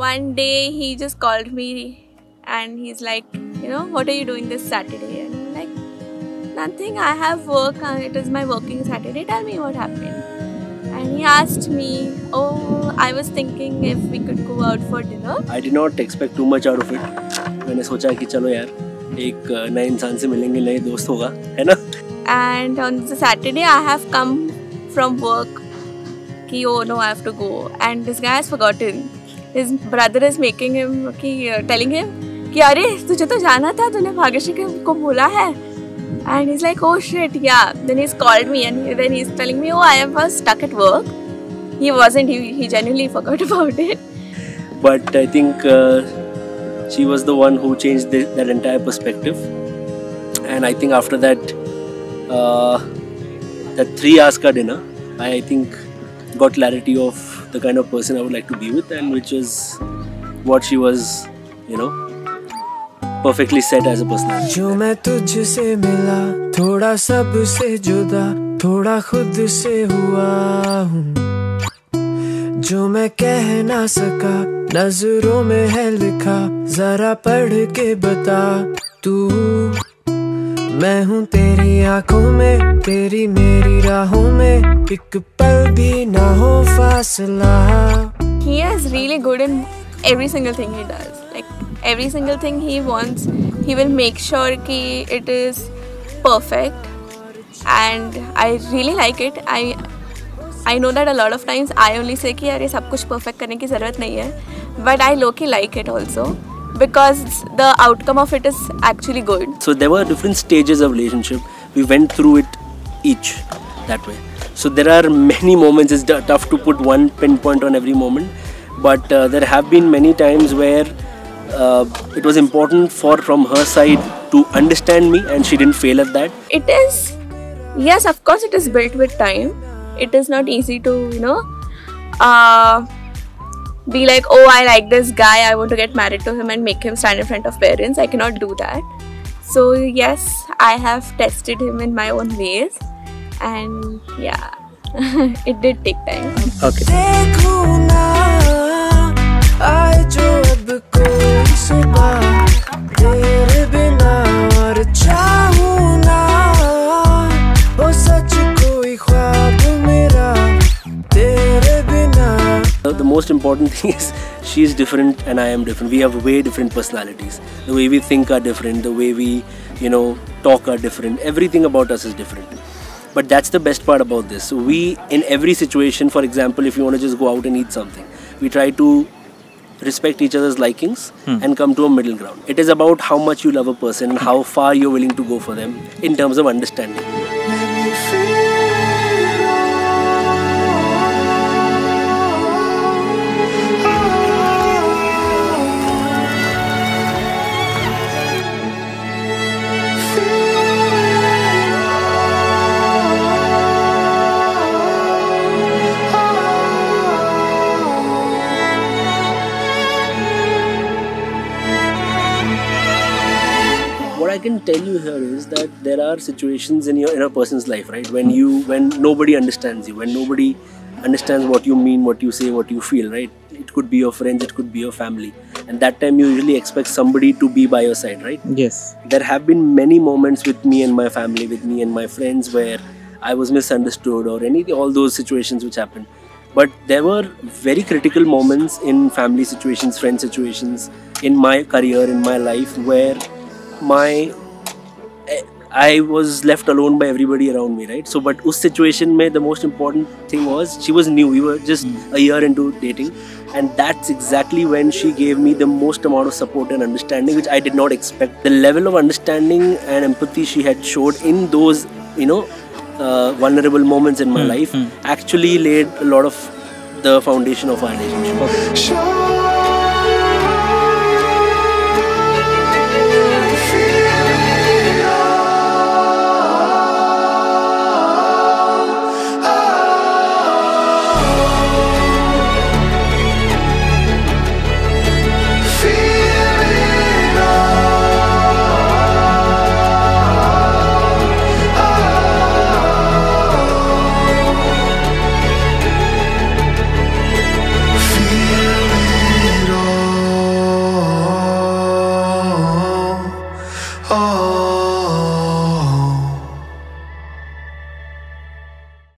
one day he just called me and he's like, you know, what are you doing this Saturday? And I'm like, nothing, I have work, it is my working Saturday, tell me what happened. And he asked me, oh, I was thinking if we could go out for dinner. I did not expect too much out of it. मैंने सोचा कि चलो यार एक नए इंसान से मिलेंगे, नए दोस्त होगा, है ना? And on the Saturday I have come from work कि oh no I have to go, and this guy has forgotten. His brother is making him telling him कि अरे तुझे तो जाना था, तूने भाग्यश्री को बोला है. And he's like, oh shit, yeah. Then he's called me and then he's telling me, oh, I was stuck at work. He wasn't, he genuinely forgot about it. But I think she was the one who changed that entire perspective. And I think after that, that 3 hours ka dinner, I think got clarity of the kind of person I would like to be with, and which is what she was, you know, perfectly set as a personality. जो मैं तुझसे मिला, थोड़ा सबसे जुदा, थोड़ा खुद से हुआ हूँ. जो मैं कह ना सका, नजरों में है लिखा, जरा पढ़ के बता तू. मैं हूँ तेरी आँखों में, तेरी मेरी राहों में, एक पल भी ना हो फासला. He is really good in every single thing he does. Like every single thing he wants, he will make sure कि it is perfect, and I really like it. I know that a lot of times I only say कि यार ये सब कुछ perfect करने की ज़रूरत नहीं है, but I low-key like it also because the outcome of it is actually good. So there were different stages of relationship. We went through it each that way. So there are many moments. It's tough to put one pinpoint on every moment, but there have been many times where it was important from her side to understand me, and she didn't fail at that. It is, yes, of course it is built with time. It is not easy to, you know, be like, oh, I like this guy, I want to get married to him and make him stand in front of parents. I cannot do that. So yes, I have tested him in my own ways, and yeah, it did take time. Okay. The most important thing is she is different and I am different. We have way different personalities. The way we think are different. The way we, you know, talk are different. Everything about us is different. But that's the best part about this. So we, in every situation, for example, if you want to just go out and eat something, we try to respect each other's likings and come to a middle ground. It is about how much you love a person and how far you're willing to go for them in terms of understanding. What I can tell you here is that there are situations in a person's life, right? When nobody understands you, when nobody understands what you mean, what you say, what you feel, right? It could be your friends, it could be your family, and that time you usually expect somebody to be by your side, right? Yes. There have been many moments with me and my family, with me and my friends, where I was misunderstood or all those situations which happened. But there were very critical moments in family situations, friend situations, in my career, in my life, where I was left alone by everybody around me, right? So, but us situation mein, the most important thing was she was new. We were just a year into dating, and that's exactly when she gave me the most amount of support and understanding, which I did not expect. The level of understanding and empathy she had showed in those, you know, vulnerable moments in my life actually laid a lot of the foundation of our relationship.